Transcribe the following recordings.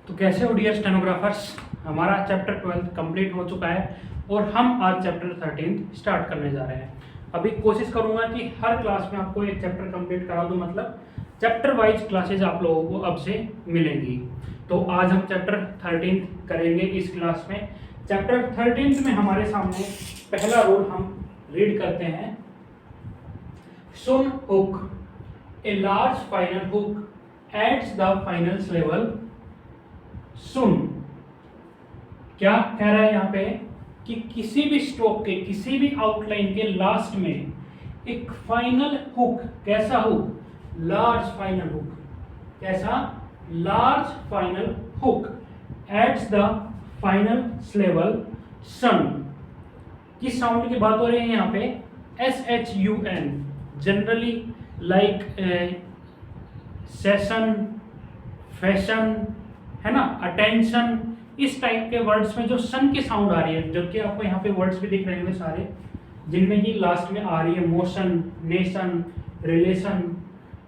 तो कैसे हो डियर स्टेनोग्राफर्स, हमारा चैप्टर 12 कंप्लीट हो चुका है और हम आज चैप्टर 13 स्टार्ट करने जा रहे हैं। अभी कोशिश करूंगा कि हर क्लास में आपको एक चैप्टर कंप्लीट करा दूं, मतलब चैप्टर वाइज क्लासेज आप लोगों को अब से मिलेंगी। तो आज हम चैप्टर 13 करेंगे इस क्लास में। चैप्टर 13 में हमारे सामने पहला रूल हम रीड करते हैं। Shun hook, a large final hook at the finals level. सुन क्या कह रहा है यहाँ पे कि किसी भी स्ट्रोक के, किसी भी आउटलाइन के लास्ट में एक फाइनल हुक, कैसा हुक? Large final hook. कैसा? Large final hook at the final level shun. किस साउंड की बात हो रही है यहाँ पे? SHUN। Generally like session, fashion, है ना, अटेंशन, इस टाइप के वर्ड्स में जो सन की साउंड आ रही है, जो कि आपको यहाँ पे वर्ड्स भी दिख रहे होंगे सारे, जिनमें कि लास्ट में आ रही है मोशन, नेशन, रिलेशन,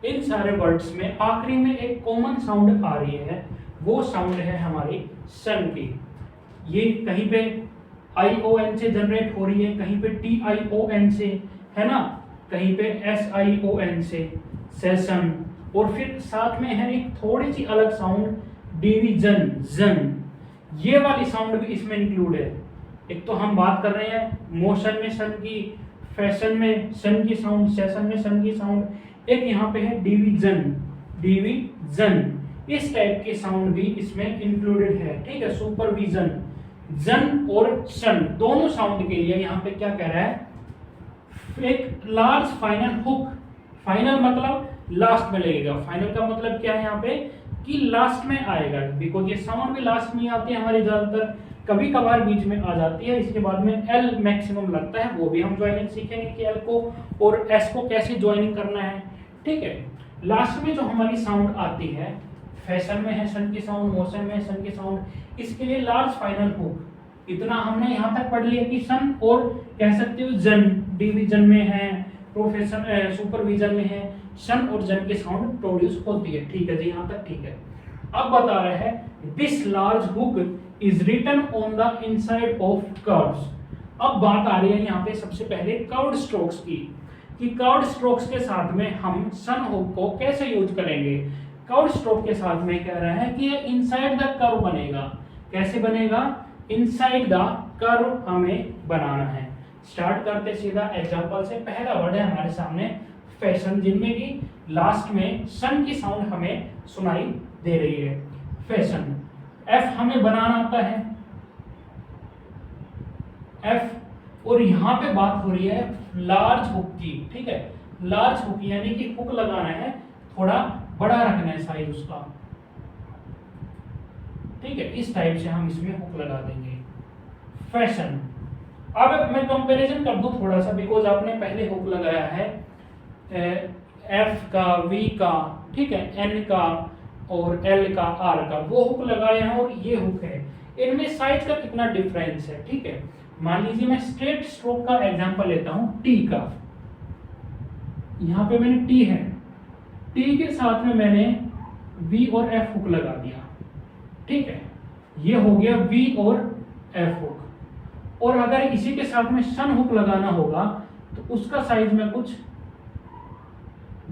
इन सारे वर्ड्स में आखिरी में एक कॉमन साउंड आ रही है, वो साउंड है हमारी सन की। ये कहीं पे ION से जनरेट हो रही है, कहीं पे TION से, है ना, कहीं पे SION से, सेशन, और फिर साथ में है एक थोड़ी सी अलग साउंड डिवीजन, जन। ये वाली साउंड भी इसमें इंक्लूड है। एक तो हम बात कर रहे हैं मोशन में सन की, फैशन में सन की साउंड, सेशन में सन की साउंड, एक यहाँ पे है डिवीजन, डिवीजन, इस टाइप की साउंड भी इसमें इंक्लूडेड है। ठीक है, सुपरविजन, जन और सन दोनों साउंड के लिए यहाँ पे क्या कह रहा है? एक लार्ज फाइनल हुक। फाइनल मतलब लास्ट में लगेगा। फाइनल का मतलब क्या है यहाँ पे? कि लास्ट में आएगा, बिकॉज ये साउंड भी लास्ट में आती है हमारी ज्यादातर, कभी कभार बीच में आ जाती है। इसके बाद में एल मैक्सिमम लगता है, वो भी हम ज्वाइनिंग सीखेंगे कि एल को और एस को कैसे ज्वाइनिंग करना है। ठीक है, लास्ट में जो हमारी साउंड आती है, फैशन में है सन की साउंड, मोशन में है सन की साउंड, इसके लिए लार्ज फाइनल हुक। इतना हमने यहाँ तक पढ़ लिया कि सन और कह सकते हो जन, डिवीजन में है, प्रोफेशन, सुपरविजन में है, सन और जन की साउंड प्रोड्यूस होती है। ठीक है जी, यहाँ तक ठीक है। अब बता रहे हैं this large hook is written on the inside of curves. अब बात आ रही है यहाँ पे सबसे पहले कर्व्ड स्ट्रोक्स की, कि कर्व्ड स्ट्रोक्स के साथ में हम सन हुक को कैसे यूज करेंगे। कर्व्ड स्ट्रोक के साथ में कह रहा है कि ये इनसाइड द कर्व बनेगा। कैसे बनेगा? इनसाइड द कर्व हमें बनाना है। स्टार्ट करते सीधा एग्जांपल से। पहला वर्ड है हमारे सामने फैशन, जिनमें कि लास्ट में सन की साउंड हमें सुनाई दे रही है। फैशन, एफ हमें बनाना आता है, एफ। और यहां पे बात हो रही है लार्ज हुक की। ठीक है, लार्ज हुक यानी कि हुक लगाना है, थोड़ा बड़ा रखना है साइज उसका। ठीक है, इस टाइप से हम इसमें हुक लगा देंगे। फैशन। अब मैं कंपैरिजन कर दूं थोड़ा सा, बिकॉज आपने पहले हुक लगाया है एफ का, वी का, ठीक है, एन का और एल का, आर का, वो हुक लगाए हैं और ये हुक है। इनमें साइज का कितना डिफरेंस है? ठीक है, मान लीजिए मैं स्ट्रेट स्ट्रोक का एग्जांपल लेता हूं, टी का। यहां पे मैंने टी है, टी के साथ में मैंने वी और एफ हुक लगा दिया। ठीक है, ये हो गया वी और एफ हुक। और अगर इसी के साथ में सन हुक लगाना होगा तो उसका साइज मैं कुछ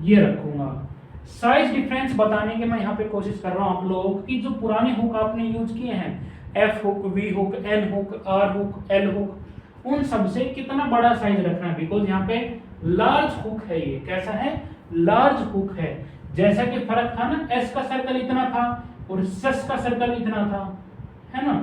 ये रखूंगा। साइज डिफरेंस बताने के मैं यहाँ पे कोशिश कर रहा हूं आप लोगों की, जो पुराने हुक आपने यूज किए हैं, F hook, V hook, N hook, R hook, L hook, उन सब से कितना बड़ा साइज रखना है, बिकॉज यहाँ पे लार्ज हुक है। ये कैसा है? लार्ज हुक है। जैसा कि फर्क था ना, एस का सर्कल इतना था और सस का सर्कल इतना था, है ना,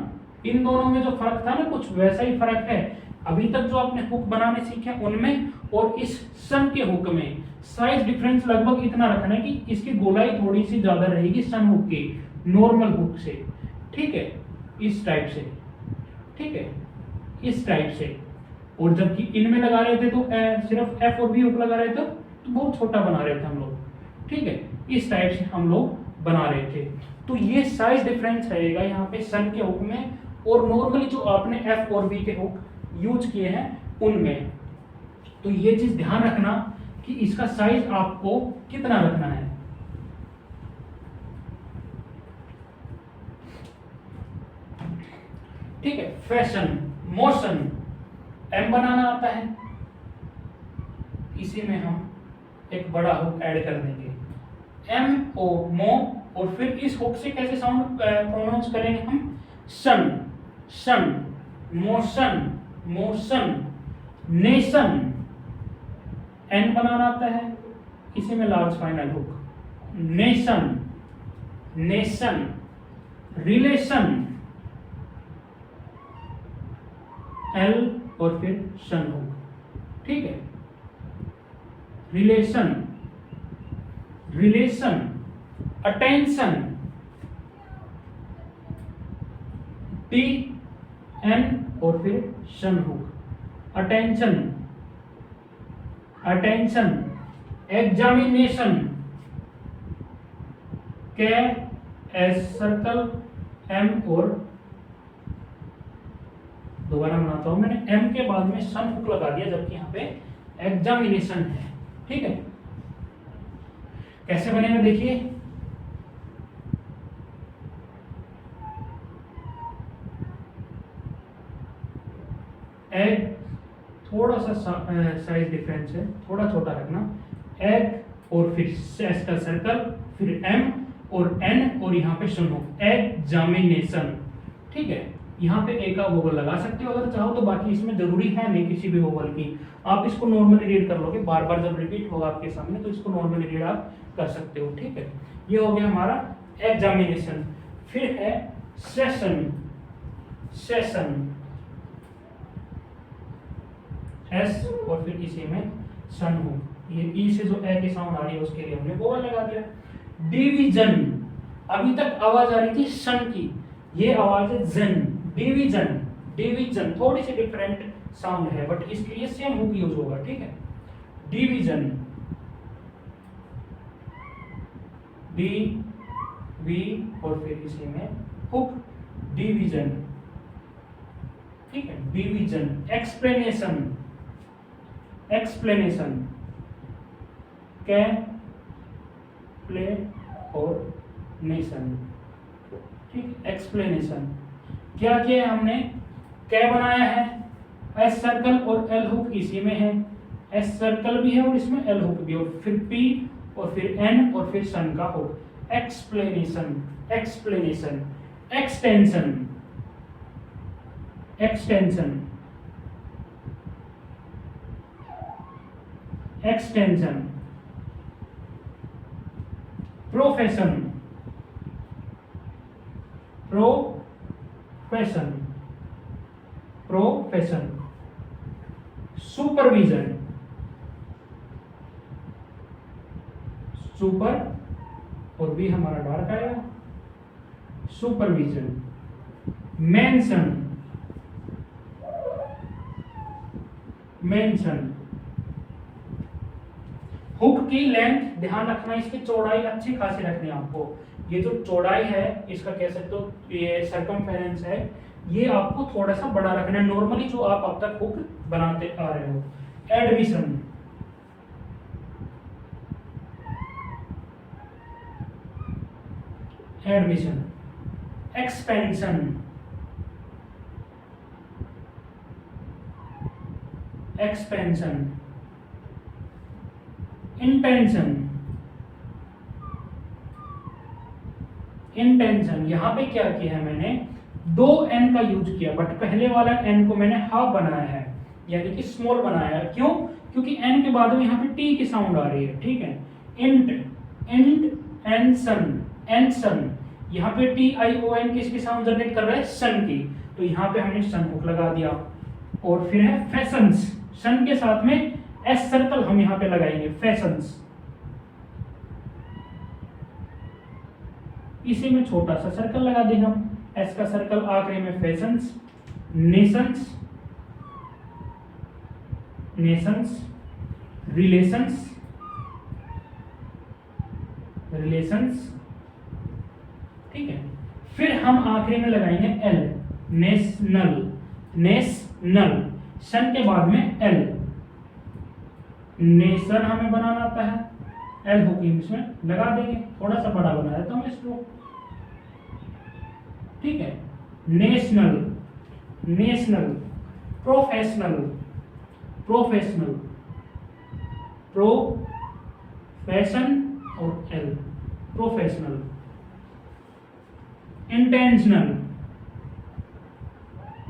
इन दोनों में जो फर्क था ना, कुछ वैसा ही फर्क है। अभी तक जो आपने हुक बनाने सीखे उनमें और इस सन के हुक में साइज डिफरेंस लगभग इतना रखना है कि इसकी गोलाई थोड़ी सी ज्यादा रहेगी सन हुक की नॉर्मल हुक से। ठीक है, इस टाइप से। ठीक है, इस टाइप से। और जबकि इनमें लगा रहे थे तो सिर्फ एफ और वी हुक लगा रहे थे तो बहुत छोटा बना रहे थे हम लोग। ठीक है, इस टाइप से हम लोग बना रहे थे। तो ये साइज डिफरेंस रहेगा यहाँ पे सन के हुक में और नॉर्मली जो आपने एफ और वी के हुक यूज किए हैं उनमें। तो ये चीज ध्यान रखना कि इसका साइज आपको कितना रखना है। ठीक है। फैशन, मोशन, एम बनाना आता है, इसी में हम एक बड़ा हुक ऐड कर देंगे, एम ओ, मो, और फिर इस हुक से कैसे साउंड प्रोनाउंस करेंगे हम, shun, shun, motion, motion, nation, N बनाना आता है, इसी में large final hook, nation, nation, relation, L और फिर शन हुक, ठीक है। Relation, relation, attention, T, N और फिर shun hook, attention, attention, examination, K, S circle, M और दोबारा बनाता हूं, मैंने एम के बाद में सन हुक लगा दिया जबकि यहां पे एग्जामिनेशन है, ठीक है। कैसे बनेगा देखिए, एग, थोड़ा सा साइज डिफरेंस है, थोड़ा छोटा रखना, एग और फिर एस का सर्कल, फिर एम और एन और यहाँ पे शन हुक, एग्जामिनेशन, ठीक है। यहाँ पे ए का वोवल लगा सकते हो अगर चाहो तो, बाकी इसमें जरूरी है नहीं किसी भी वोवल की, आप इसको नॉर्मली रीड कर लोगे, बार बार जब रिपीट होगा आपके सामने तो इसको नॉर्मली रीड आप कर सकते हो, ठीक है। ये हो गया हमारा एग्जामिनेशन। फिर है सेशन, सेशन, एस और फिर इसी में सन हो, ये ई से जो ए की साउंड आ रही है उसके लिए हमने वोवल लगा दिया। डिवीजन, अभी तक आवाज आ रही थी सन की, ये आवाज है जन, डिवीजन, डिवीजन, थोड़ी सी डिफरेंट साउंड है बट इसके लिए सेम हुक यूज होगा, ठीक है। डिवीजन, डी, वी और फिर इसी में हुक, डिवीजन, ठीक है। डिवीजन, एक्सप्लेनेशन, एक्सप्लेनेशन, के, प्ले और नेशन, ठीक, एक्सप्लेनेशन। क्या किया हमने, क्या बनाया है, एस सर्कल और एल हुक इसी में है, एस सर्कल भी है और इसमें एल हुक भी, और फिर पी और फिर एन और फिर सन का hook, explanation, explanation, extension, extension, extension, profession, profession, profession, supervision, super और भी हमारा डार्क आएगा, सुपरविजन, मेंशन, मेंशन। हुक की लेंथ ध्यान रखना, इसकी चौड़ाई अच्छी खासी रखनी है आपको, ये जो चौड़ाई है इसका कह सकते हो ये सरकमफेरेंस है, ये आपको थोड़ा सा बड़ा रखना है नॉर्मली जो आप अब तक हुक बनाते आ रहे हो। Admission, admission, expansion, expansion, intention, intention. यहां पे क्या किया है मैंने, दो एन का यूज किया बट पहले वाला एन को मैंने हाफ बनाया है यानी कि स्मॉल बनाया है, क्यों, क्योंकि एन के बाद में यहाँ पे टी की साउंड आ रही है, ठीक है। इंट, इंट, एन सन, एन सन, यहाँ पे टी आई ओ एन किसकी साउंड जनरेट कर रहा है, सन की, तो यहाँ पे हमने सन हुक लगा दिया। और फिर है फैशंस, सन के साथ में एस सर्कल हम यहाँ पे लगाएंगे, फैशंस, इसी में छोटा सा सर्कल लगा देंगे हम, एस का सर्कल आखिरी में fashions, Nations, Nations, relations, relations, ठीक है। फिर हम आखिरी में लगाएंगे एल, नेशनल, नेशनल, सन के बाद में एल, नेशन हमें बनाना आता है, एल हुक इसमें लगा देंगे, थोड़ा सा बड़ा बना देता हूं इसको, ठीक है। National, national, professional, professional, profession और एल, प्रोफेशनल, इंटेंशनल,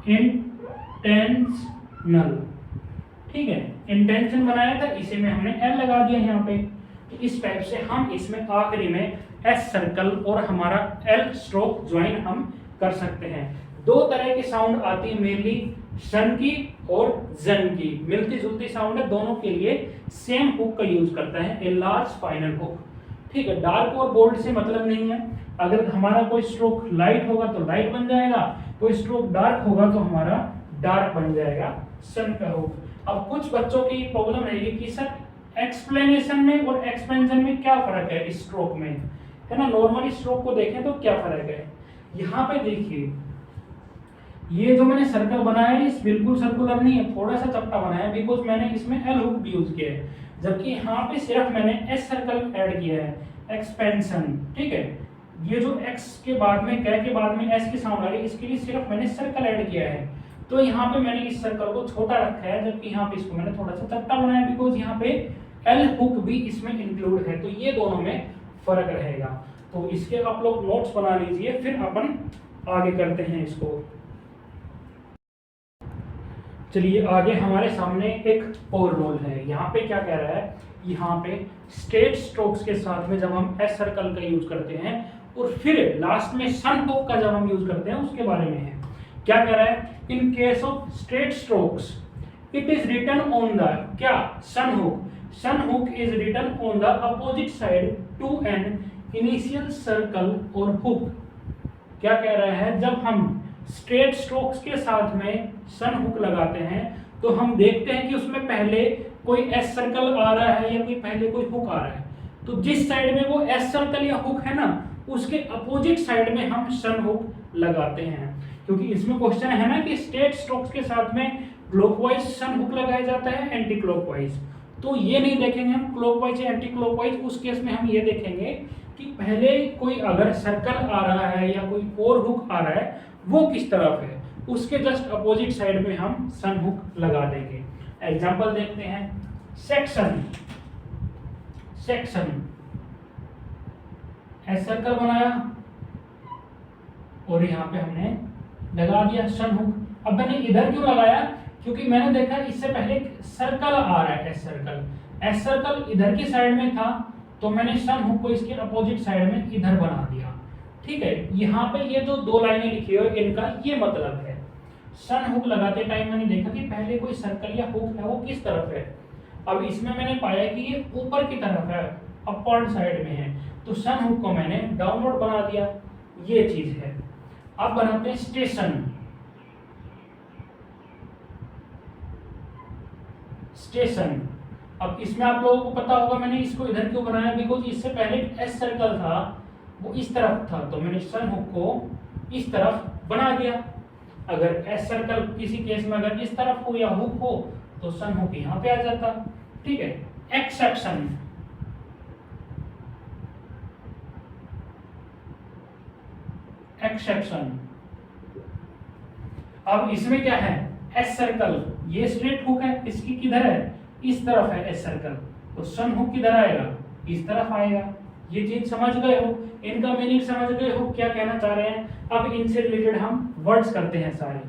इंटेंशनल, ठीक है। इंटेंशन बनाया था, इसी में हमने एल लगा दिया यहाँ पे। तो इस टाइप से हम इसमें आखिरी में एस सर्कल और हमारा एल स्ट्रोक ज्वाइन हम कर सकते हैं। दो तरह की साउंड आती है मेनली, सन की और जन की, मिलती जुलती साउंड है, दोनों के लिए सेम हुक का यूज करता है, ए लार्ज फाइनल हुक, ठीक है। डार्क और बोल्ड से मतलब नहीं है, अगर हमारा कोई स्ट्रोक लाइट होगा तो लाइट बन जाएगा, कोई स्ट्रोक डार्क होगा तो हमारा डार्क बन जाएगा सन का हुक। अब कुछ बच्चों की प्रॉब्लम रहेगी कि सर एक्सप्लेनेशन में और एक्सपेंशन में क्या फर्क है इस स्ट्रोक में, है ना। नॉर्मल स्ट्रोक को देखें तो क्या फर्क है, यहाँ पे देखिए ये जो मैंने सर्कल बनाया है इस बिल्कुल सर्कुलर नहीं है, थोड़ा सा चपटा बनाया है, बिकॉज मैंने इसमें एल हुक भी यूज किया है, जबकि यहाँ पे सिर्फ मैंने एस सर्कल ऐड किया है, एक्सपेंशन, ठीक है। ये जो एक्स के बाद में कै के बाद में एस की साउंड आ रही है, इसके लिए सिर्फ मैंने सर्कल ऐड किया है। तो यहाँ पे मैंने इस सर्कल को छोटा रखा है, जबकि यहाँ पे इसको मैंने थोड़ा सा चपटा बनाया, बिकॉज यहाँ पे एल हुक भी इसमें इंक्लूड है, तो ये दोनों में फर्क रहेगा। तो इसके आप लोग नोट्स बना लीजिए, फिर अपन आगे करते हैं इसको। चलिए आगे हमारे सामने एक और रोल है, यहाँ पे क्या कह रहा है, यहाँ पे स्ट्रेट स्ट्रोक्स के साथ में जब हम एस सर्कल का यूज करते हैं और फिर लास्ट में सन हुक का जब हम यूज करते हैं उसके बारे में है। क्या कह रहा है, in case of straight strokes it is written on the क्या shun hook, shun hook is written on the opposite side to an initial circle और हुक। क्या कह रहा है, जब हम स्ट्रेट स्ट्रोक्स के साथ में सन हुक लगाते हैं तो हम देखते हैं कि उसमें पहले कोई एस सर्कल आ रहा है या कोई पहले कोई हुक आ रहा है, तो जिस साइड में वो एस सर्कल या हुक है ना उसके अपोजिट साइड में हम सन हुक लगाते हैं, क्योंकि इसमें क्वेश्चन है ना कि स्ट्रेट स्ट्रोक्स के साथ में क्लॉकवाइज सन हुक लगाया जाता है एंटी क्लॉकवाइज, तो ये नहीं देखेंगे हम क्लॉकवाइज या एंटी क्लॉकवाइज, उस केस में हम ये देखेंगे कि पहले कोई अगर सर्कल आ रहा है या कोई और हुक आ रहा है वो किस तरफ है, उसके जस्ट अपोजिट साइड में हम सन हुक लगा देंगे। एग्जांपल देखते हैं, सेक्शन, सेक्शन एस सर्कल बनाया और यहाँ पे हमने लगा दिया सन हुक। अब मैंने इधर क्यों लगाया, क्योंकि मैंने देखा इससे पहले सर्कल आ रहा है एस सर्कल, एस सर्कल इधर की साइड में था तो मैंने सन हुक को इसके अपोजिट साइड में इधर बना दिया, ठीक है। यहाँ पे ये जो दो लाइनें लिखी हुई है इनका ये मतलब है, सन हुक लगाते टाइम मैंने देखा कि पहले कोई सर्कल या हुक है वो किस तरफ है, अब इसमें मैंने पाया कि ये ऊपर की तरफ है, अपवर्ड साइड में है, तो सन हुक को मैंने डाउनवर्ड बना दिया, ये चीज है। अब बनाते हैं स्टेशन, स्टेशन। अब इसमें आप लोगों को पता होगा मैंने इसको इधर क्यों बनाया, बिकॉज इससे पहले एस सर्कल था वो इस तरफ था, तो मैंने सन हुक को इस तरफ बना दिया। अगर एस सर्कल किसी केस में अगर इस तरफ हो या हुक हो तो सन हुक यहाँ पे आ जाता, ठीक है। Exception, exception. अब इसमें क्या है, एस सर्कल, ये स्ट्रेट हुक है, इसकी किधर है, इस तरफ है एस सर्कल, तो सन हुक किधर आएगा, इस तरफ आएगा। ये चीज समझ गए हो, इनका मीनिंग समझ गए हो क्या कहना चाह रहे हैं। अब इनसे रिलेटेड हम वर्ड्स करते हैं सारे।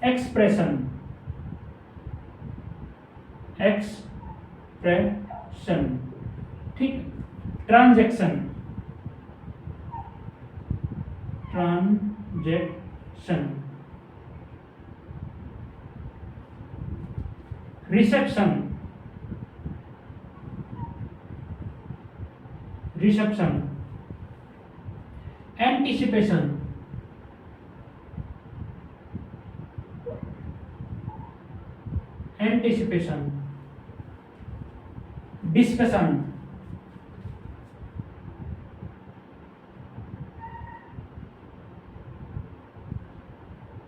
एक्सप्रेशन, एक्सप्रेशन, ठीक। Transaction, transaction. Reception, reception. Anticipation, anticipation. Discussion,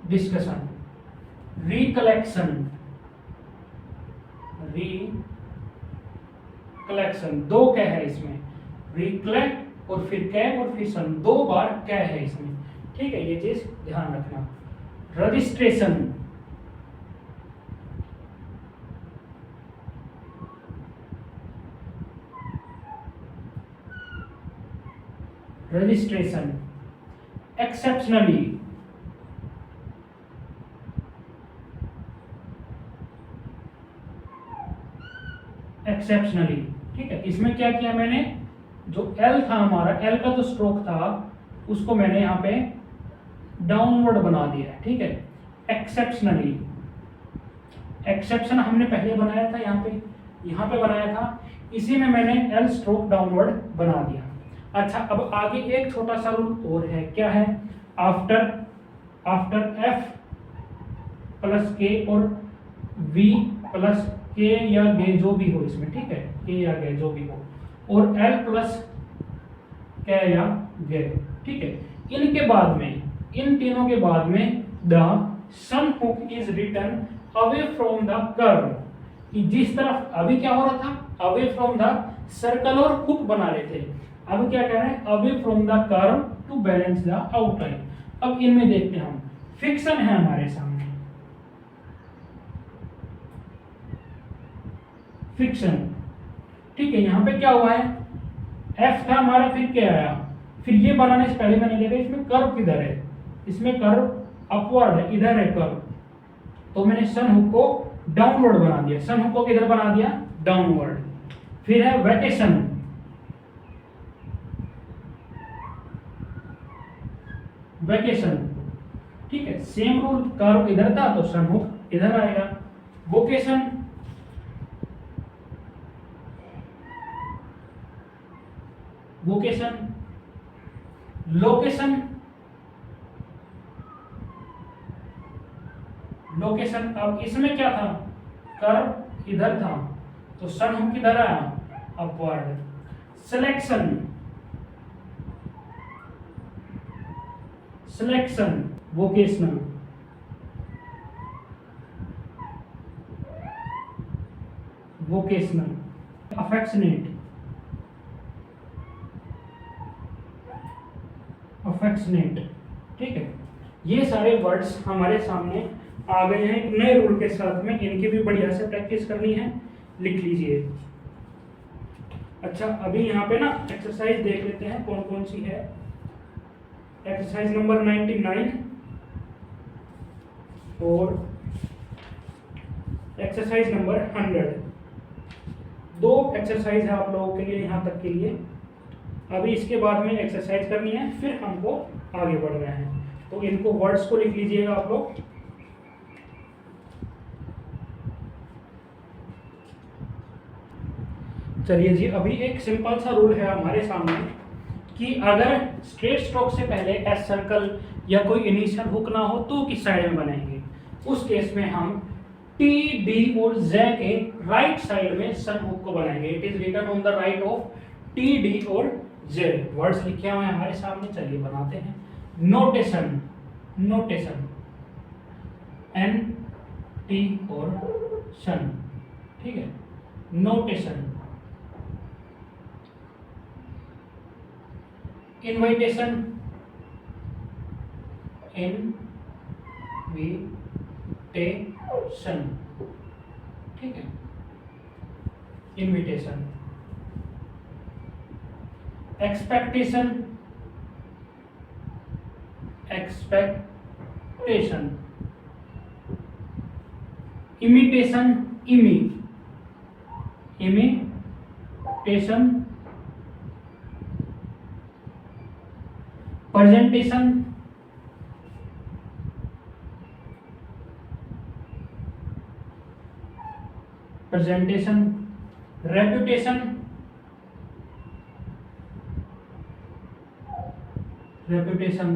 discussion. Recollection, recollection. दो क्या है इसमें, रिकलेक्ट और फिर कै और फिर सन, दो बार क्या है इसमें, ठीक है, ये चीज ध्यान रखना। Registration, registration, exceptionally, exceptionally. ठीक है, इसमें क्या किया मैंने, जो एल था हमारा, एल का जो स्ट्रोक था उसको मैंने यहाँ पे डाउनवर्ड बना दिया है। ठीक है, एक्सेप्शनली, एक्सेप्शन हमने पहले बनाया था यहाँ पे बनाया था, इसी में मैंने एल स्ट्रोक डाउनवर्ड बना दिया। अच्छा, अब आगे एक छोटा सा रूल और है, क्या है, आफ्टर एफ प्लस के और वी प्लस के या गे जो भी हो इसमें, ठीक है, के या गे जो भी हो, और एल प्लस के या गे। ठीक है, इनके बाद में, इन तीनों के बाद में the shun hook is written away from the curve, कि जिस तरफ अभी क्या हो रहा था, अवे फ्रॉम द सर्कल और हुक बना रहे थे, अब क्या कह रहे हैं, away from the curve to balance the outline. अब इनमें देखते हैं हम, फिक्शन है हमारे सामने, फिक्शन। ठीक है, यहां पे क्या हुआ है, एफ था हमारा, फिर क्या आया, फिर ये बनाने से पहले मैंने देखा इसमें कर्व किधर है, इसमें कर्व अपवर्ड है, इधर है कर्व, तो मैंने सन हुक को डाउनवर्ड बना दिया, सन हुक को किधर बना दिया, डाउनवर्ड। फिर है वेकेशन, वेकेशन। ठीक है, सेम रूल, कर्व इधर था तो सन हुक इधर आएगा। Vocation, vocation, location, location. अब इसमें क्या था, कर्व इधर था तो सन हुक किधर आया, upward. Selection, selection, vocational. Vocational, affectionate, affectionate. ठीक है, ये सारे वर्ड्स हमारे सामने आ गए हैं एक नए रूल के साथ में, इनकी भी बढ़िया से प्रैक्टिस करनी है, लिख लीजिए। अच्छा, अभी यहाँ पे ना एक्सरसाइज देख लेते हैं कौन कौन सी है। एक्सरसाइज नंबर 99 और एक्सरसाइज नंबर 100। दो एक्सरसाइज है आप लोगों के लिए यहाँ तक के लिए। अभी इसके बाद में एक्सरसाइज करनी है, फिर हमको आगे बढ़ना है, तो इनको वर्ड्स को लिख लीजिएगा आप लोग। चलिए जी, अभी एक सिंपल सा रूल है हमारे सामने कि अगर स्ट्रेट स्ट्रोक से पहले एस सर्कल या कोई इनिशियल हुक ना हो तो किस साइड में बनाएंगे। उस केस में हम टी, डी और जे के राइट साइड में सन हुक को बनाएंगे। It is written on the right of T, D और जे। वर्ड्स लिखे हुए हैं हमारे सामने, चलिए बनाते हैं। नोटेशन, नोटेशन, एन, टी और सन। ठीक है, नोटेशन। Invitation, invitation. ठीक है, invitation. Expectation, expectation. Imitation, imitation. Presentation, presentation. Reputation, reputation.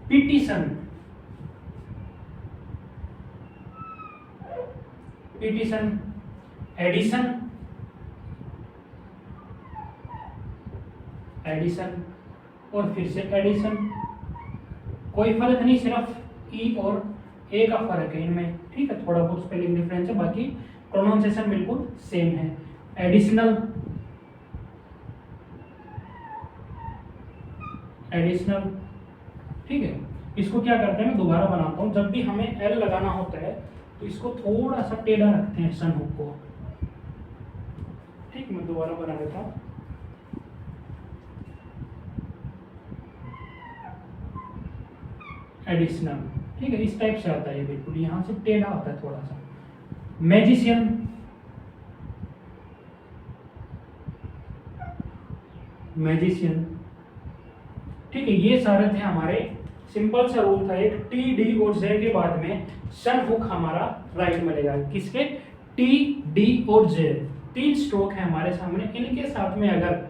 Petition, petition. Edition, edition और फिर से एडिशन। कोई फर्क नहीं, सिर्फ ई और ए का फर्क है इनमें। ठीक है, थोड़ा बहुत स्पेलिंग डिफरेंस है, बाकी प्रोनाउंसिएशन बिल्कुल सेम है। Additional, additional. ठीक है, इसको क्या करते हैं, मैं दोबारा बनाता हूँ। जब भी हमें एल लगाना होता है तो इसको थोड़ा सा टेढ़ा रखते हैं सन हुक को। ठीक, मैं दोबारा बना देता हूँ। एडिशनल, ठीक है, इस टाइप से आता है ये, बिल्कुल यहाँ से टेढ़ा होता है थोड़ा सा। मैजिशियन, मैजिशियन, ठीक है, ये सारे थे हमारे। सिंपल सा रूल था एक, टी डी और जे के बाद में सन हुक हमारा राइट में लेगा। किसके, टी डी और जे, 3 स्ट्रोक है हमारे सामने, इनके साथ में अगर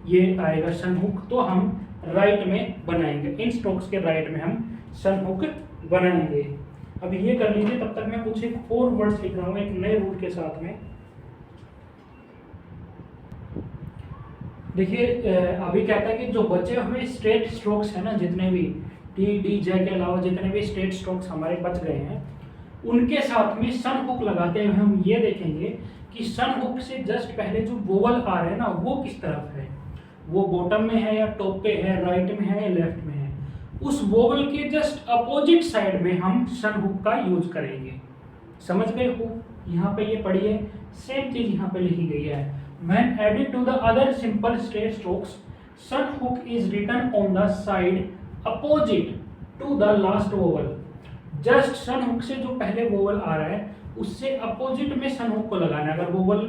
ये आएगा सन हुक तो हम राइट में बनाएंगे। इन स्ट्रोक्स के राइट में हम सन हुक बनाएंगे। अब ये कर लीजिए, तब तक मैं कुछ एक और वर्ड्स लिख रहा हूँ एक नए रूल के साथ में। देखिए अभी कहता है कि जो बचे हुए स्ट्रेट स्ट्रोक्स है ना, जितने भी टी डी जे के अलावा जितने भी स्ट्रेट स्ट्रोक्स हमारे बच गए हैं, उनके साथ में सन हुक लगाते हुए हम ये देखेंगे कि सन हुक से जस्ट पहले जो वोवल आ रहे हैं ना, वो किस तरफ है, वो बॉटम में है या टॉप पे है, राइट में है या लेफ्ट में है। उस वोवल के जस्ट अपोजिट साइड में हम सन हुक का यूज करेंगे। समझ गए हो, यहाँ पे ये पढ़िए, सेम चीज यहाँ पे लिखी गई है। When added to the other simple straight strokes, sun hook is written on the side opposite to the last vowel. Just sun hook से जो पहले वोवल आ रहा है उससे अपोजिट में सन हुक को लगाना है। अगर वोवल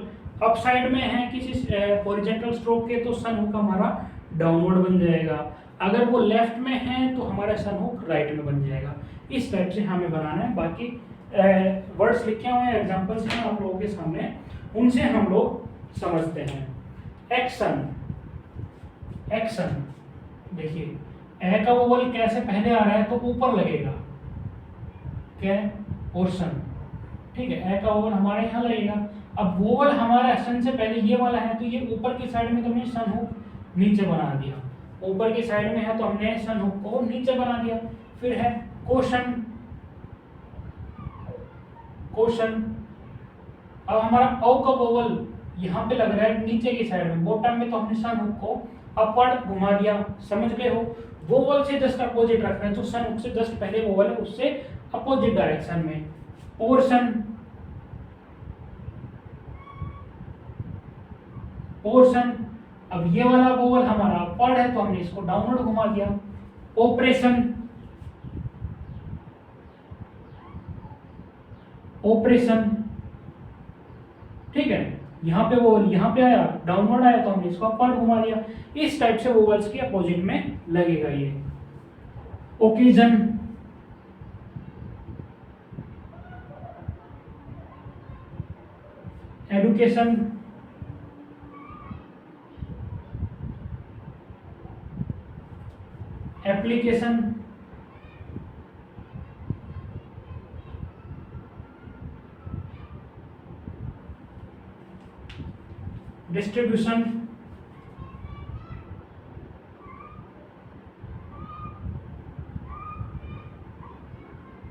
अप साइड में है किसी हॉरिजॉन्टल स्ट्रोक के तो सन हुक हमारा डाउनवर्ड बन जाएगा। अगर वो लेफ्ट में है तो हमारा सन हुक राइट में बन जाएगा। इस टाइप से हमें बनाना है। बाकी वर्ड्स लिखे हुए हैं, एग्जांपल्स हैं आप लोगों के सामने, उनसे हम लोग समझते हैं। एक्शन, एक्शन देखिए, ए का वोवल कैसे पहले आ रहा है तो ऊपर लगेगा, क्या, पोर्शन। ठीक है, ए का वोवल हमारे यहाँ लगेगा। अब वोवल हमारा सन से पहले ये वाला है तो ये ऊपर की साइड में तो हमने सन हुक नीचे बना दिया, ऊपर की साइड में है तो हमने सन हुक को नीचे बना दिया। फिर है क्वेश्चन, क्वेश्चन। अब हमारा ओ का वोवल यहाँ पे लग रहा है नीचे की साइड में, बॉटम में, तो हमने सन हुक को अपवर्ड घुमा दिया। समझ गए हो, वोवल से जस्ट अपोजिट रखना है, जो सन हुक से जस्ट पहले वोवल है उससे अपोजिट डायरेक्शन में। Portion, portion. अब ये वाला वोवल हमारा अपवर्ड है तो हमने इसको डाउनवर्ड घुमा दिया। Operation, operation. ठीक है, यहाँ पे वोवल यहाँ पे आया, डाउनवर्ड आया तो हमने इसको अपवर्ड घुमा दिया। इस टाइप से वोवल्स के अपोजिट में लगेगा ये। Occasion, education, application, distribution,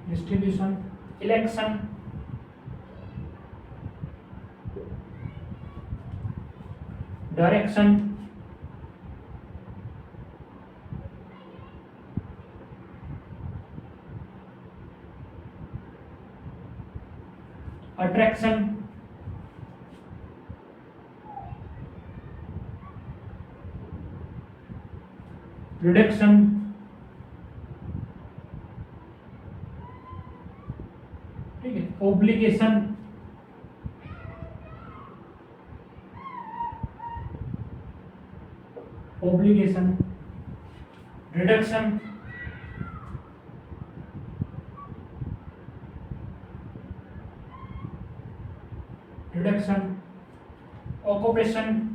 distribution, election, direction, attraction, reduction, ठीक है, obligation, obligation, reduction, reduction, occupation,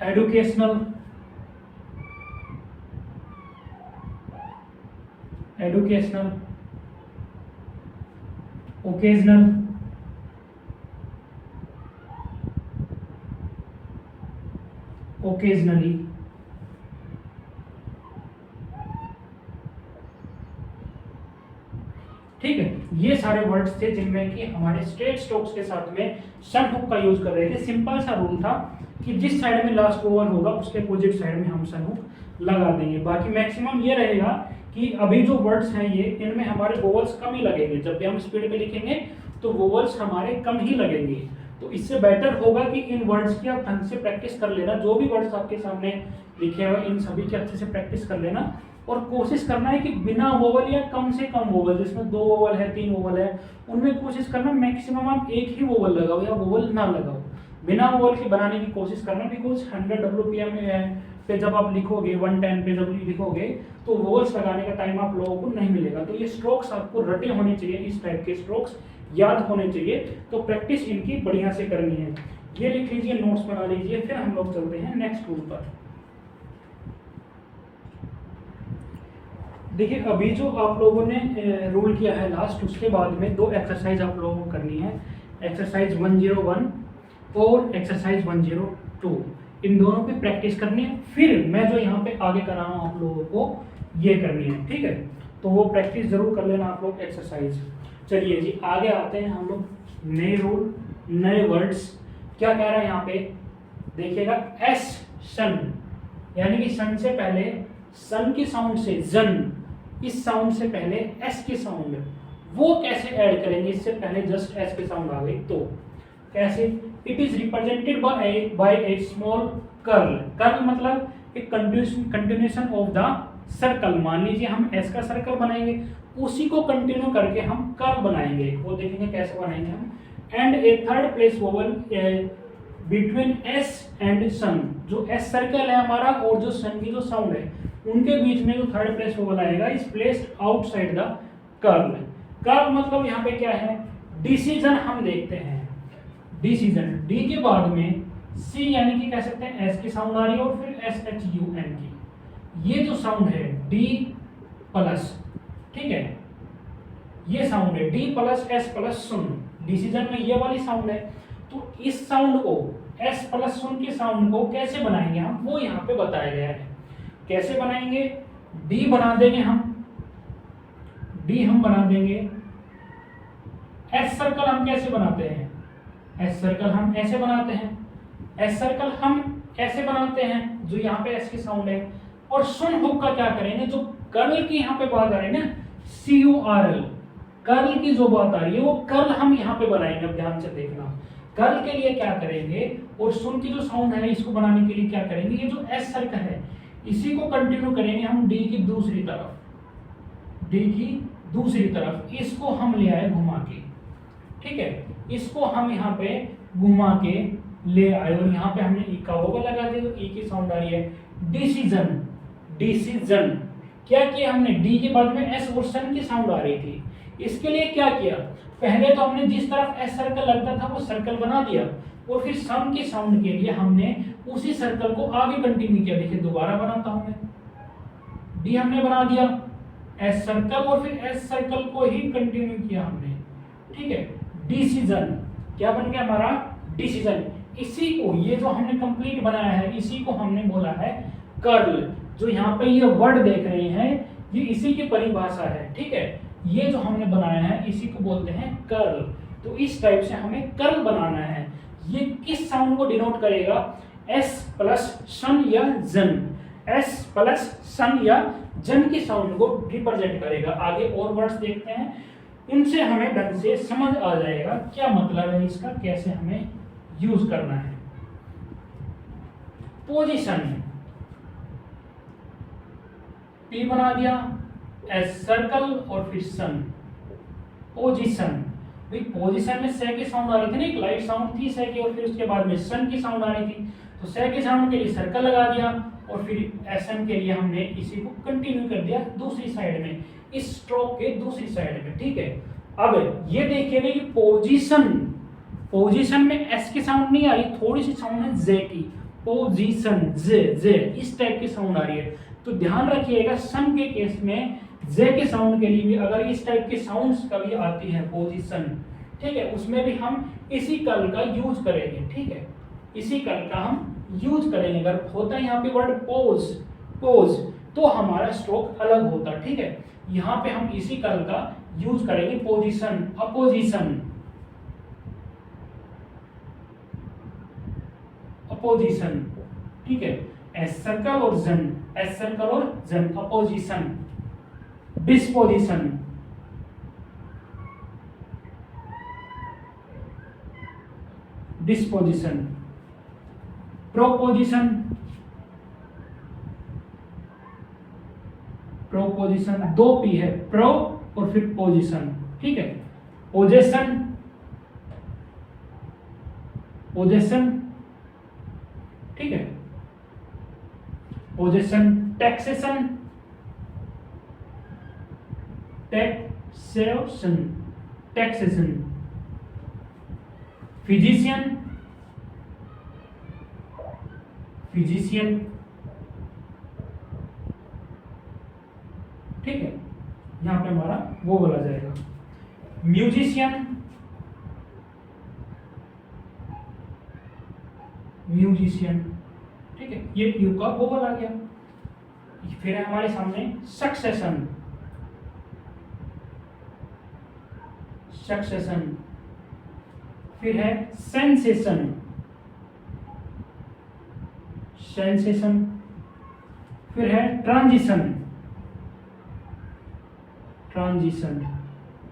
educational, educational, occasional, occasionally. ठीक है, ये सारे सारे वर्ड्स थे जिनमें कि हमारे स्ट्रेट स्ट्रोक्स के साथ में सन हुक का यूज कर रहे थे। सिंपल सा रूल था कि जिस साइड में लास्ट वोवल होगा उसके अपोजिट साइड में हम सन हुक लगा देंगे। बाकी मैक्सिमम ये रहेगा कि अभी जो वर्ड्स हैं ये, इनमें हमारे वोवल्स कम ही लगेंगे। जब भी हम स्पीड पे लिखेंगे तो वोवल्स हमारे कम ही लगेंगे। तो इससे बेटर होगा कि इन वर्ड्स की आप ढंग से प्रैक्टिस कर लेना। जो भी वर्ड्स आपके सामने लिखे हुए इन सभी की अच्छे से प्रैक्टिस कर लेना और कोशिश करना है कि बिना वोवल या कम से कम वोवल, जिसमें 2 वोवल है 3 वोवल है, उनमें कोशिश करना मैक्सिमम आप एक ही वोवल लगाओ या वोवल ना लगाओ। बिना वोवल के बनाने की कोशिश करना, बिकॉज 100 WPM पे जब आप लिखोगे 110 पे जब लिखोगे तो वोवल्स लगाने का टाइम आप लोगों को नहीं मिलेगा। तो ये स्ट्रोक्स आपको रटे होने चाहिए, इस टाइप के स्ट्रोक्स याद होने चाहिए। तो प्रैक्टिस इनकी बढ़िया से करनी है। ये लिख लीजिए, नोट्स बना लीजिए। फिर हम लोग चलते हैं नेक्स्ट रूल पर। देखिए अभी जो आप लोगों ने रूल किया है लास्ट, उसके बाद में 2 एक्सरसाइज आप लोगों को करनी है। एक्सरसाइज 101 और एक्सरसाइज 102, इन दोनों पे प्रैक्टिस करनी है। फिर मैं जो यहाँ पे आगे करा रहा हूँ आप लोगों को ये करनी है, ठीक है। तो वो प्रैक्टिस जरूर कर लेना आप लोग एक्सरसाइज। चलिए जी आगे आते हैं हम लोग। नए रूल, नए वर्ड्स। क्या कह रहा है यहाँ पे देखिएगा, एस सन, यानी कि सन से पहले सन की साउंड से जन, इस साउंड से पहले एस की साउंड, वो कैसे ऐड करेंगे। इससे पहले जस्ट एस की साउंड आ गई तो कैसे। It is represented by A small curl. Curl मतलब एक कंटिन्यूएशन ऑफ द सर्कल। मान लीजिए हम एस का सर्कल बनाएंगे, उसी को कंटिन्यू करके हम कर्ल बनाएंगे। वो देखेंगे कैसे बनाएंगे हम। And a third place vowel between S and shun, जो एस सर्कल है हमारा और जो सन की जो साउंड है उनके बीच में जो थर्ड प्लेस वोवल आएगा is placed outside the curl. Curl मतलब यहाँ पे क्या है, डिसीजन हम देखते हैं। डिसीजन, डी के बाद में सी, यानी कि कह सकते हैं एस की साउंड आ रही है और फिर एस एच यू एन की। ये जो साउंड है डी प्लस, ठीक है, ये साउंड है डी प्लस एस प्लस सुन। डिसीजन में ये वाली साउंड है। तो इस साउंड को, एस प्लस सुन की साउंड को कैसे बनाएंगे हम, वो यहाँ पे बताया गया है। कैसे बनाएंगे, डी बना देंगे हम, डी हम बना देंगे। एस सर्कल हम कैसे बनाते हैं, एस सर्कल हम ऐसे बनाते हैं। एस सर्कल हम ऐसे बनाते हैं, जो यहाँ पे एस की साउंड है। और सुन हुक का क्या करेंगे, जो कर्ल की यहाँ पे बात आ रही है ना, CURL, कर्ल की जो बात आ रही है वो कर्ल हम यहाँ पे बनाएंगे। अब ध्यान से देखना, कर्ल के लिए क्या करेंगे और सुन की जो साउंड है इसको बनाने के लिए क्या करेंगे, ये जो एस सर्कल है इसी को कंटिन्यू करेंगे हम डी की दूसरी तरफ, डी की दूसरी तरफ। इसको हम ले आए घुमा के, ठीक है, इसको हम यहाँ पे घुमा के ले आए और यहाँ पे हमने ई का वोवल लगा दिया तो ई की साउंड आ रही है। डिसीजन, डिसीजन क्या किया हमने, डी के बाद में एस और सन की साउंड आ रही थी। इसके लिए क्या किया, पहले तो हमने जिस तरफ एस सर्कल लगता था वो सर्कल बना दिया और फिर सन की साउंड के लिए हमने उसी सर्कल को आगे कंटिन्यू किया। देखिए दोबारा बनाता हूं मैं, डी हमने बना दिया, एस सर्कल और फिर एस सर्कल को ही कंटिन्यू किया हमने, ठीक है। डिसीजन क्या बन गया हमारा, डिसीजन। इसी को, ये जो हमने कंप्लीट बनाया है इसी को हमने बोला है कर्ल। जो यहाँ पे ये वर्ड देख रहे हैं ये इसी की परिभाषा है, ठीक है। ये जो हमने बनाया है इसी को बोलते हैं कर्ल। तो इस टाइप से हमें कर्ल बनाना है। ये किस साउंड को डिनोट करेगा, एस प्लस सन या जन, एस प्लस सन या जन की साउंड को रिप्रेजेंट करेगा। आगे और वर्ड्स देखते हैं, उनसे हमें ढंग से समझ आ जाएगा क्या मतलब है इसका, कैसे हमें यूज करना है। पोजीशन, पी बना दिया, एस सर्कल और फिर सन। पोजीशन, भाई पोजीशन में से की साउंड आ रही थी ना, एक लाइट साउंड थी से की और फिर उसके बाद में सन की साउंड आ रही थी। तो से की साउंड के लिए सर्कल लगा दिया और फिर एसएन के लिए हमने इसी को कंटिन्यू कर दिया दूसरी साइड में, इस स्ट्रोक के दूसरी साइड में, ठीक है। अब ये देखिएगा कि पोजीशन, पोजीशन में एस की साउंड नहीं आ रही, थोड़ी सी साउंड है जे की, पोजीशन, जे जे इस टाइप की साउंड आ रही है। तो ध्यान रखिएगा सन के केस में जे के साउंड के लिए भी अगर इस टाइप की साउंड्स कभी आती है पोजीशन, ठीक है, उसमें भी हम इसी कर्ल का यूज करेंगे, ठीक है, इसी कर्ल का हम यूज करेंगे। अगर होता है यहाँ पे वर्ड पोज, पोज, तो हमारा स्ट्रोक अलग होता, ठीक है। यहाँ पे हम इसी कर्ल का यूज करेंगे पोजीशन, अपोजिशन, अपोजिशन, ठीक है। एस सर्कल और जन, एस सर्कल और जन, opposition, disposition, disposition, proposition, proposition, दो पी है, प्रो और फिर पोजिशन, ठीक है। पोजेशन, पोजेशन, ठीक है। Possession, taxation, taxation, taxation, physician, physician, ठीक है, यहां पे हमारा वो बोला जाएगा। म्यूजिशियन, म्यूजिशियन, ठीक है, ये यू का वो बोला गया। फिर है हमारे सामने सक्सेशन, सक्सेशन, फिर है सेंसेशन, सेंसेशन, फिर है ट्रांजिशन, ट्रांजिशन,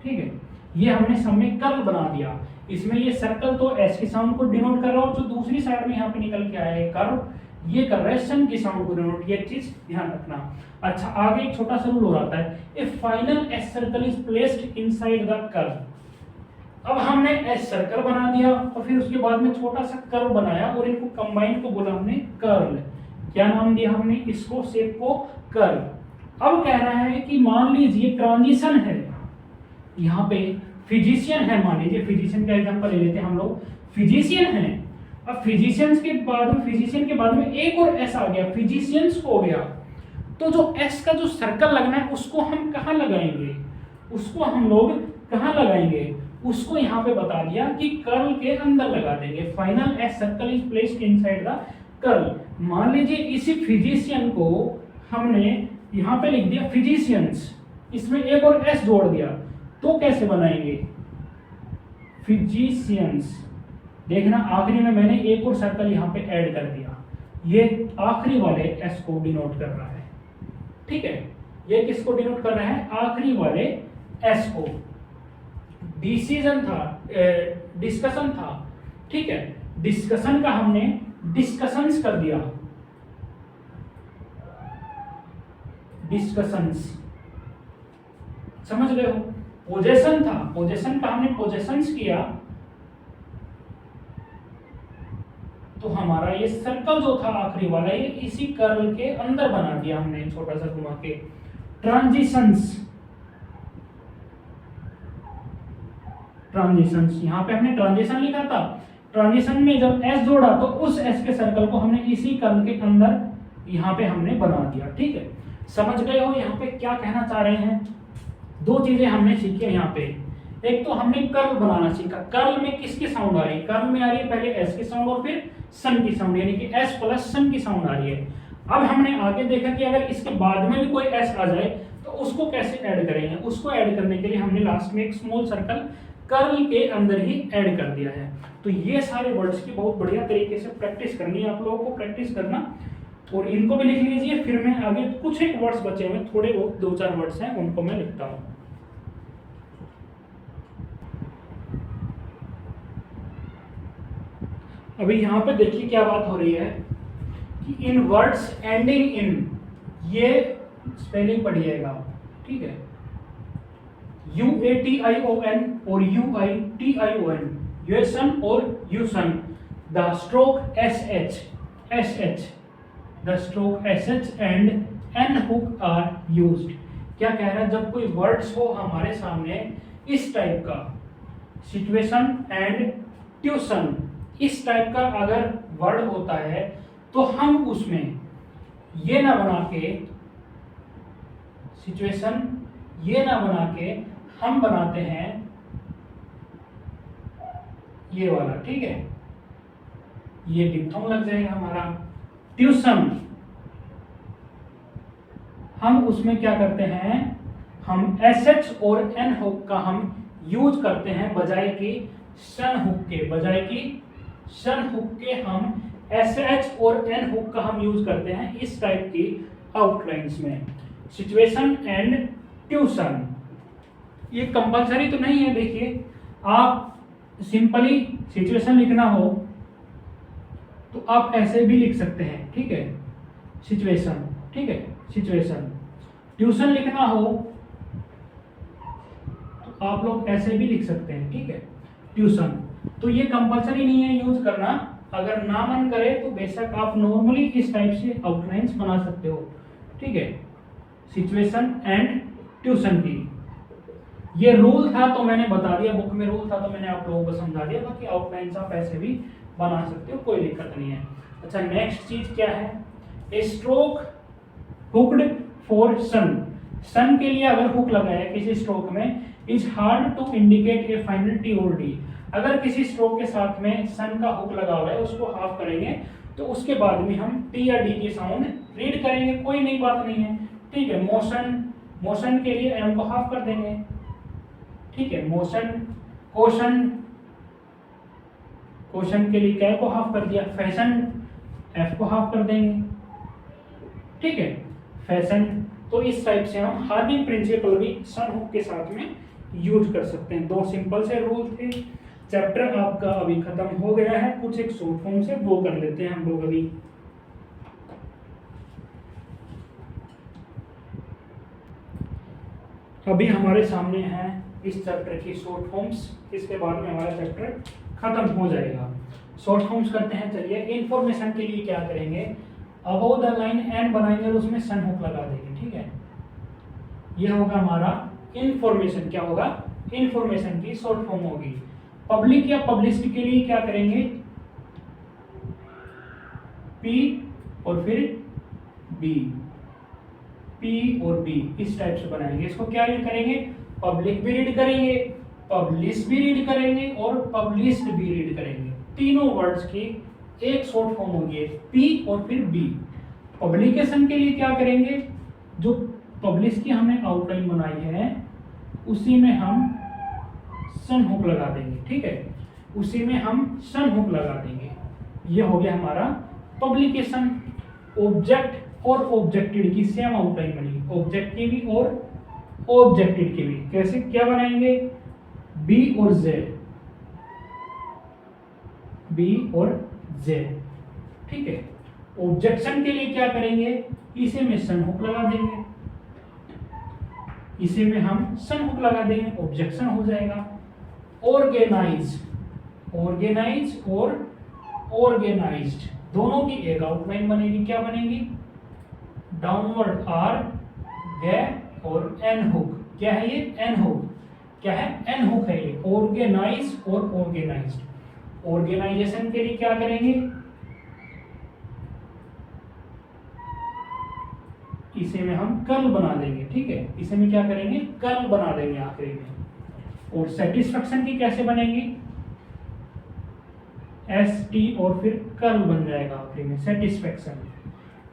ठीक है। ये हमने सामने कर्व बना दिया। इसमें ये सर्कल तो एस के साउंड को डिनोट कर रहा है और जो दूसरी साइड में यहाँ पे निकल के आया है कर्व, ये कर रहा है सन की साउंड को डिनोट। ये चीज ध्यान रखना। अच्छा, आगे एक छोटा सा रूल हो जाता है, if final S circle is placed inside the curve. अब हमने एस सर्कल बना दिया और फिर उसके बाद में छोटा सा कर्व बनाया और इनको कंबाइन को बोला हमने कर्ल। क्या नाम दिया हमने इसको, शेप को कर्व। अब कह रहा है कि मान लीजिए ट्रांजिशन है, यहाँ पे फिजिशियन है, मान लीजिए फिजिशियन का एग्जांपल ले लेते हैं हम लोग। फिजिशियन है, अब फिजिशियंस के बाद में, फिजिशियन के बाद में एक और एस आ गया, फिजिशियंस हो गया। तो जो एस का जो सर्कल लगना है उसको हम कहाँ लगाएंगे, उसको हम लोग कहाँ लगाएंगे, उसको यहाँ पे बता दिया कि कर्ल के अंदर लगा देंगे। Final S circle is placed inside the curl. मान लीजिए इसी फिजिशियन को हमने यहाँ पे लिख दिया फिजिशियंस, इसमें एक और एस जोड़ दिया, तो कैसे बनाएंगे फिजिशियंस। देखना आखिरी में मैंने एक और सर्कल यहाँ पे ऐड कर दिया, ये आखिरी वाले एस को डिनोट कर रहा है, ठीक है। ये किसको डिनोट कर रहा है, आखिरी वाले एस को। डिसीजन था, डिस्कशन था, ठीक है, डिस्कशन का हमने डिस्कशंस कर दिया, डिस्कशंस, समझ गए हो। पोजेशन था, पोजेशन का हमने पोजेशंस किया, तो हमारा ये सर्कल जो था आखिरी वाला, ये इसी कर्ल के अंदर बना दिया हमने छोटा सा घुमा के। ट्रांजिशंस, ट्रांजिशंस, यहाँ पे हमने ट्रांजिशन लिखा था, ट्रांजिशन में जब एस जोड़ा तो उस एस के सर्कल को हमने इसी कर्ल के अंदर यहाँ पे हमने बना दिया, ठीक है। समझ गए हो यहाँ पे क्या कहना चाह रहे हैं। दो चीजें हमने सीखी है यहाँ पे, एक तो हमने कर्ल बनाना सीखा, कर्ल में किसकी साउंड आ रही है, कर्ल में आ रही है पहले एस की साउंड और फिर सन की साउंड, यानी कि एस प्लस सन की साउंड आ रही है। अब हमने आगे देखा कि अगर इसके बाद में भी कोई एस आ जाए तो उसको कैसे ऐड करेंगे। उसको ऐड करने के लिए हमने लास्ट में एक स्मॉल सर्कल कर्ल के अंदर ही ऐड कर दिया है। तो ये सारे वर्ड्स की बहुत बढ़िया तरीके से प्रैक्टिस करनी है, आप लोगों को प्रैक्टिस करना, और इनको भी लिख लीजिए। फिर मैं आगे कुछ एक वर्ड्स बचे हुए, थोड़े बहुत दो चार वर्ड्स हैं, उनको मैं लिखता हूँ। अभी यहाँ पे देखिए क्या बात हो रही है कि इन वर्ड्स एंडिंग इन, ये स्पेलिंग पढ़िएगा, ठीक है, UATION और UITION, यूएसन और यूसन। The stroke SH, the stroke SH and N hook are used. क्या कह रहा है, जब कोई वर्ड्स हो हमारे सामने इस टाइप का, सिचुएशन एंड ट्यूशन, इस टाइप का अगर वर्ड होता है तो हम उसमें ये ना बना के, सिचुएशन ये ना बना के हम बनाते हैं ये वाला, ठीक है, ये डिप्थोंग लग जाएगा हमारा। ट्यूशन, हम उसमें क्या करते हैं, हम SH और N हुक का हम यूज करते हैं बजाय कि सन हुक के, बजाय कि सन हुक के हम SH और N हुक का हम यूज करते हैं इस टाइप की आउटलाइंस में। सिचुएशन एंड ट्यूशन, ये कंपलसरी तो नहीं है। देखिए आप सिंपली सिचुएशन लिखना हो तो आप ऐसे भी लिख सकते हैं, ठीक है, सिचुएशन, ठीक है, सिचुएशन। ट्यूशन लिखना हो तो आप लोग ऐसे भी लिख सकते हैं, ठीक है, ट्यूशन। तो ये कंपलसरी नहीं है यूज करना, अगर ना मन करे तो बेशक आप नॉर्मली इस टाइप से आउटलाइंस बना सकते हो, ठीक है। सिचुएशन एंड ट्यूशन की ये रूल था तो मैंने बता दिया, बुक में रूल था तो मैंने आप लोगों को समझा दिया, बाकी आउटलाइंस आप ऐसे भी बना सकते हो, कोई दिक्कत नहीं है। अच्छा, नेक्स्ट चीज क्या है, a stroke hooked for shun. Shun के लिए अगर हुक लगाया किसी स्ट्रोक में, is hard to indicate a final T और डी। अगर किसी स्ट्रोक के साथ में सन का हुक लगा हुआ है, उसको हाफ करेंगे तो उसके बाद में हम टी या डी की साउंड रीड करेंगे, कोई नई बात नहीं है, ठीक है। मोशन के लिए एम को हाफ कर देंगे, ठीक है। क्वेश्चन के लिए क्या को हाफ कर दिया, फैशन एफ को हाफ कर देंगे, ठीक है, फैशन। तो इस टाइप से हम हार्विंग प्रिंसिपल भी सन हुक के साथ में यूज कर सकते हैं। दो सिंपल से रूल थे। चैप्टर आपका अभी खत्म हो गया है, कुछ एक शॉर्ट फॉर्म से वो कर लेते हैं हम लोग अभी हमारे सामने है इस चैप्टर की शॉर्ट फॉर्म्स, इसके बाद में हमारा चैप्टर खत्म हो जाएगा। शॉर्ट फॉर्म्स करते हैं, चलिए। इंफॉर्मेशन के लिए क्या करेंगे, अबव द लाइन एन बनाएंगे और उसमें सन हुक लगा देंगे, ठीक है। ये होगा हमारा इंफॉर्मेशन, क्या होगा, इंफॉर्मेशन की शॉर्ट फॉर्म होगी। पब्लिक या पब्लिसिटी के लिए क्या करेंगे, पी और फिर बी, पी और बी इस टाइप से बनाएंगे। इसको क्या रीड करेंगे, पब्लिक भी रीड करेंगे, पब्लिश भी रीड करेंगे और पब्लिश्ड भी रीड करेंगे। तीनों वर्ड्स की एक शॉर्ट फॉर्म होगी, पी और फिर बी। पब्लिकेशन के लिए क्या करेंगे, जो पब्लिश की हमने आउटलाइन बनाई है उसी में हम सन हुक लगा देंगे, ठीक है, उसी में हम सन हुक लगा देंगे। ये हो गया हमारा पब्लिकेशन। ऑब्जेक्ट और ऑब्जेक्टेड की सेम आउटलाइन बनेगी, ऑब्जेक्ट की भी और ऑब्जेक्टेड की भी। कैसे, क्या बनाएंगे, बी और जेड, बी और जेड, ठीक है। ऑब्जेक्शन के लिए क्या करेंगे, इसे में सन हुक लगा देंगे, इसे में हम सन हुक लगा देंगे, ऑब्जेक्शन हो जाएगा। ऑर्गेनाइज, ऑर्गेनाइज और ऑर्गेनाइज्ड दोनों की एक आउटलाइन बनेगी, क्या बनेगी, डाउनवर्ड आर गैप और एन हुक। क्या है ये, एन हुक, क्या है, एन हुक है ये। ऑर्गेनाइज और ऑर्गेनाइज्ड, ऑर्गेनाइजेशन के लिए क्या करेंगे, इसे में हम कर्ल बना देंगे, ठीक है, इसे में क्या करेंगे, कर्ल बना देंगे आखिरी में। और सेटिस्फैक्शन की कैसे बनेगी, एस टी और फिर कर्ल बन जाएगा आखिरी में, सेटिस्फैक्शन।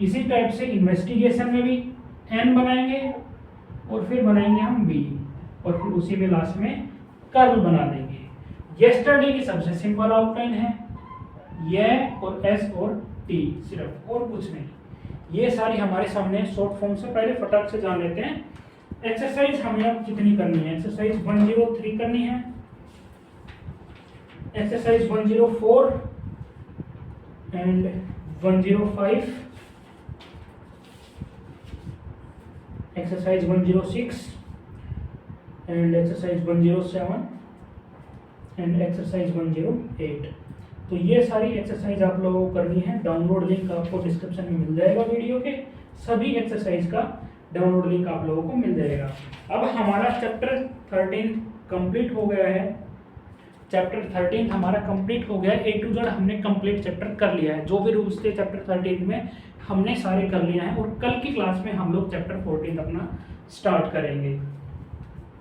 इसी टाइप से इन्वेस्टिगेशन में भी एन बनाएंगे और फिर बनाएंगे हम बी और फिर उसी में लास्ट में कर्ल बना देंगे। यस्टरडे की सबसे सिंपल आउटलाइन है, ये और एस और टी सिर्फ, और कुछ नहीं। ये सारी हमारे सामने शॉर्ट फॉर्म से पहले फटाक से जान लेते हैं। एक्सरसाइज हमें अब कितनी करनी है, एक्सरसाइज 103 करनी है, exercise 104 and 105, exercise 106 and exercise 107 and exercise 108। तो ये सारी एक्सरसाइज आप लोगों को करनी है। डाउनलोड लिंक आपको डिस्क्रिप्शन में मिल जाएगा, वीडियो के सभी एक्सरसाइज का डाउनलोड लिंक आप लोगों को मिल जाएगा। अब हमारा चैप्टर 13 कंप्लीट हो गया है, चैप्टर 13 हमारा कंप्लीट हो गया है। A to Z हमने कंप्लीट चैप्टर कर लिया है, जो भी रूल्स थे चैप्टर 13 में हमने सारे कर लिया है। और कल की क्लास में हम लोग चैप्टर 14 अपना स्टार्ट करेंगे।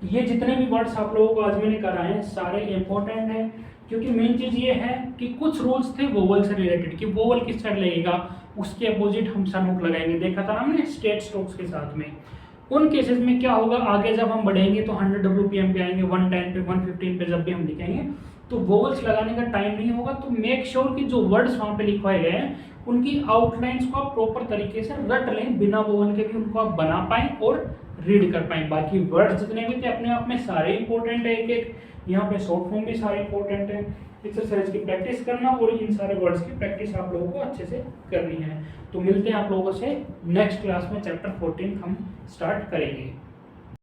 ये जितने भी वर्ड्स आप लोगों को आज मैंने कराए हैं सारे इंपॉर्टेंट हैं, क्योंकि मेन चीज़ ये है कि कुछ रूल्स थे वोवल से रिलेटेड, कि वोवल किस साइड लगेगा, उसके अपोजिट हम सन हुक लगाएंगे। देखा था हमने स्टेट स्ट्रोक्स के साथ में। उन केसेस में क्या होगा, आगे जब हम बढ़ेंगे तो 100 WPM पे आएंगे, 110 पे, 115 पे जब भी हम लिखेंगे तो वोवल्स लगाने का टाइम नहीं होगा। तो मेक श्योर कि जो वर्ड्स वहाँ पे लिखवाए गए हैं उनकी आउटलाइंस को आप प्रॉपर तरीके से रट लें, बिना वोवल के भी उनको आप बना पाएं और रीड कर पाएं। बाकी वर्ड्स जितने भी थे अपने आप में सारे इंपॉर्टेंट है, एक एक यहाँ पे शॉर्ट फॉर्म भी सारे इंपॉर्टेंट है। एक्सरसाइज की प्रैक्टिस करना और इन सारे वर्ड्स की प्रैक्टिस आप लोगों को अच्छे से करनी है। तो मिलते हैं आप लोगों से नेक्स्ट क्लास में, चैप्टर 14 हम स्टार्ट करेंगे।